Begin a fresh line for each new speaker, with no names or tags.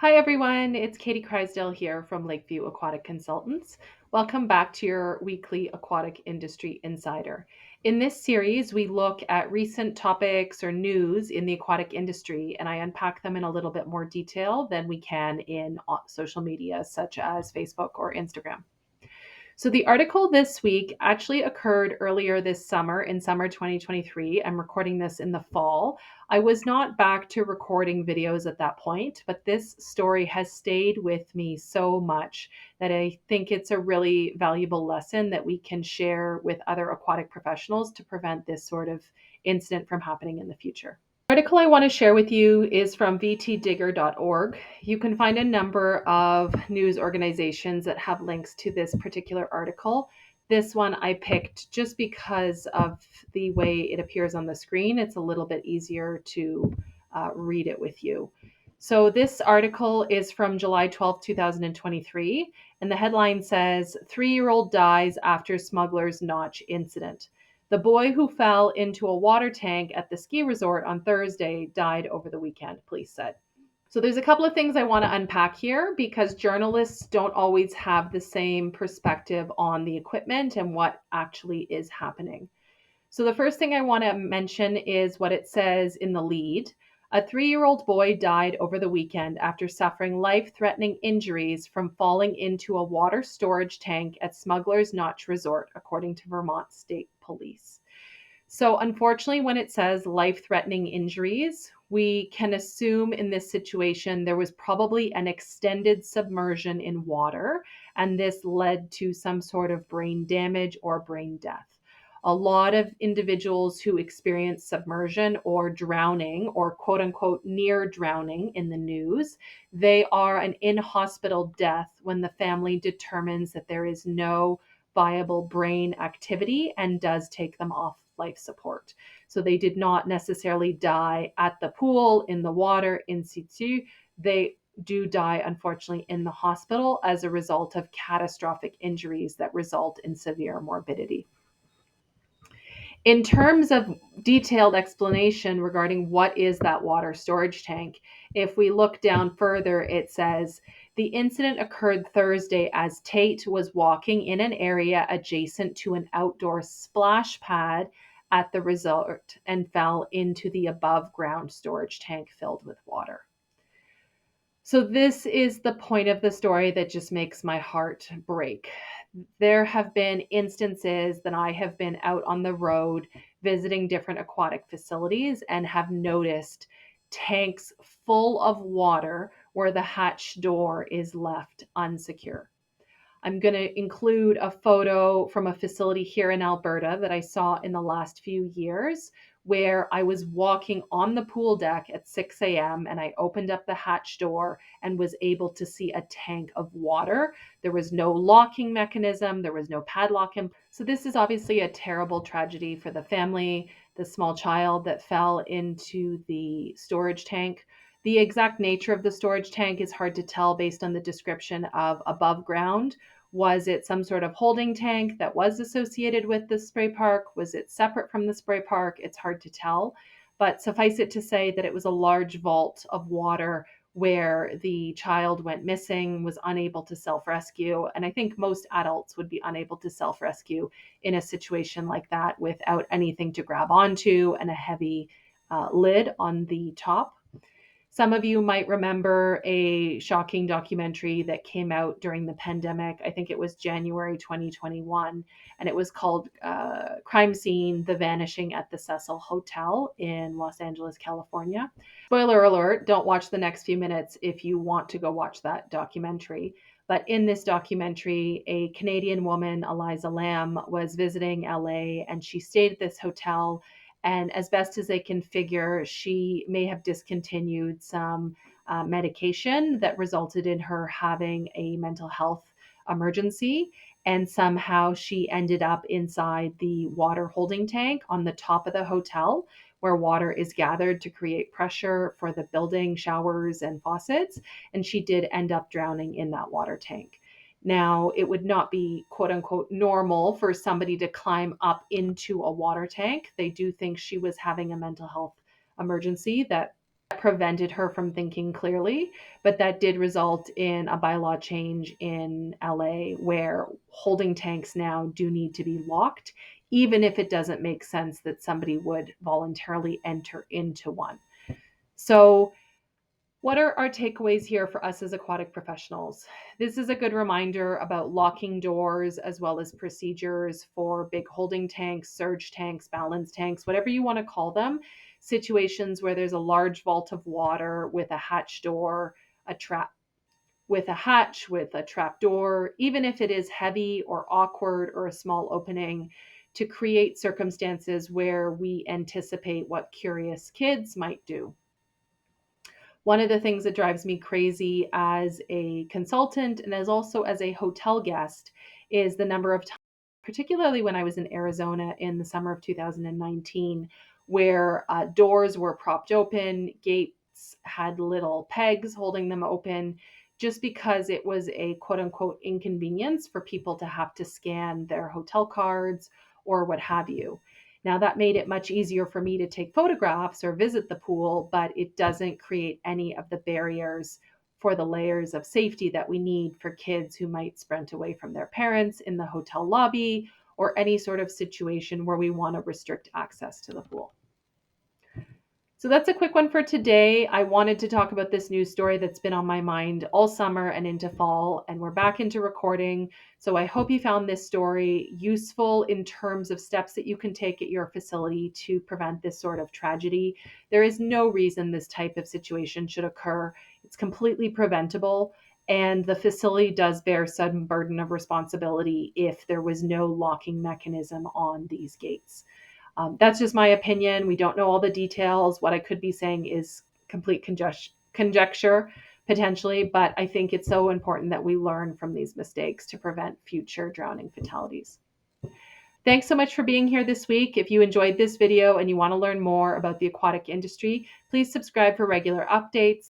Hi, everyone. It's Katie Crysdale here from Lakeview Aquatic Consultants. Welcome back to your weekly Aquatic Industry Insider. In this series, we look at recent topics or news in the aquatic industry, and I unpack them in a little bit more detail than we can in social media such as Facebook or Instagram. So the article this week actually occurred earlier this summer in summer 2023. I'm recording this in the fall. I was not back to recording videos at that point, but this story has stayed with me so much that I think it's a really valuable lesson that we can share with other aquatic professionals to prevent this sort of incident from happening in the future. The article I want to share with you is from vtdigger.org. You can find a number of news organizations that have links to this particular article. This one I picked just because of the way it appears on the screen. It's a little bit easier to read it with you. So, this article is from July 12th, 2023, and the headline says 3-year-old dies after smuggler's notch incident. The boy who fell into a water tank at the ski resort on Thursday died over the weekend, police said. So there's a couple of things I want to unpack here because journalists don't always have the same perspective on the equipment and what actually is happening. So the first thing I want to mention is what it says in the lead. A 3-year-old boy died over the weekend after suffering life-threatening injuries from falling into a water storage tank at Smuggler's Notch Resort, according to Vermont State Police. So, unfortunately, when it says life threatening injuries, we can assume in this situation there was probably an extended submersion in water, and this led to some sort of brain damage or brain death. A lot of individuals who experience submersion or drowning or quote unquote near drowning in the news, they are an in hospital death when the family determines that there is no viable brain activity and does take them off life support. So they did not necessarily die at the pool, in the water, in situ. They do die, unfortunately, in the hospital as a result of catastrophic injuries that result in severe morbidity. In terms of detailed explanation regarding what is that water storage tank, if we look down further, it says the incident occurred Thursday as Tate was walking in an area adjacent to an outdoor splash pad at the resort and fell into the above ground storage tank filled with water. So, this is the point of the story that just makes my heart break. There have been instances that I have been out on the road visiting different aquatic facilities and have noticed tanks full of water where the hatch door is left unsecure. I'm going to include a photo from a facility here in Alberta that I saw in the last few years where I was walking on the pool deck at 6 a.m. and I opened up the hatch door and was able to see a tank of water. There was no locking mechanism, there was no padlock. So, this is obviously a terrible tragedy for the family, the small child that fell into the storage tank. The exact nature of the storage tank is hard to tell based on the description of above ground. Was it some sort of holding tank that was associated with the spray park? Was it separate from the spray park? It's hard to tell. But suffice it to say that it was a large vault of water where the child went missing, was unable to self rescue. And I think most adults would be unable to self rescue in a situation like that without anything to grab onto and a heavy lid on the top. Some of you might remember a shocking documentary that came out during the pandemic. I think it was January 2021, and it was called Crime Scene: The Vanishing at the Cecil Hotel in Los Angeles, California. Spoiler alert, don't watch the next few minutes if you want to go watch that documentary. But in this documentary, a Canadian woman, Eliza Lamb, was visiting LA and she stayed at this hotel, and as best as they can figure, she may have discontinued some medication that resulted in her having a mental health emergency. And somehow she ended up inside the water holding tank on the top of the hotel, where water is gathered to create pressure for the building showers and faucets. And she did end up drowning in that water tank. Now, it would not be quote unquote normal for somebody to climb up into a water tank. They do think she was having a mental health emergency that prevented her from thinking clearly, but that did result in a bylaw change in LA where holding tanks now do need to be locked, even if it doesn't make sense that somebody would voluntarily enter into one. So, what are our takeaways here for us as aquatic professionals? This is a good reminder about locking doors as well as procedures for big holding tanks, surge tanks, balance tanks, whatever you want to call them. Situations where there's a large vault of water with a hatch door, a trap with a hatch, with a trap door, even if it is heavy or awkward or a small opening, to create circumstances where we anticipate what curious kids might do. One of the things that drives me crazy as a consultant and as also as a hotel guest is the number of times, particularly when I was in Arizona in the summer of 2019, where doors were propped open, gates had little pegs holding them open, just because it was a quote unquote inconvenience for people to have to scan their hotel cards or what have you. Now, that made it much easier for me to take photographs or visit the pool, but it doesn't create any of the barriers for the layers of safety that we need for kids who might sprint away from their parents in the hotel lobby or any sort of situation where we want to restrict access to the pool. So that's a quick one for today. I wanted to talk about this news story that's been on my mind all summer and into fall, and we're back into recording. So I hope you found this story useful in terms of steps that you can take at your facility to prevent this sort of tragedy. There is no reason this type of situation should occur. It's completely preventable, and the facility does bear some burden of responsibility if there was no locking mechanism on these gates. That's just my opinion. We don't know all the details. What I could be saying is complete conjecture, potentially, but I think it's so important that we learn from these mistakes to prevent future drowning fatalities. Thanks so much for being here this week. If you enjoyed this video and you want to learn more about the aquatic industry, please subscribe for regular updates.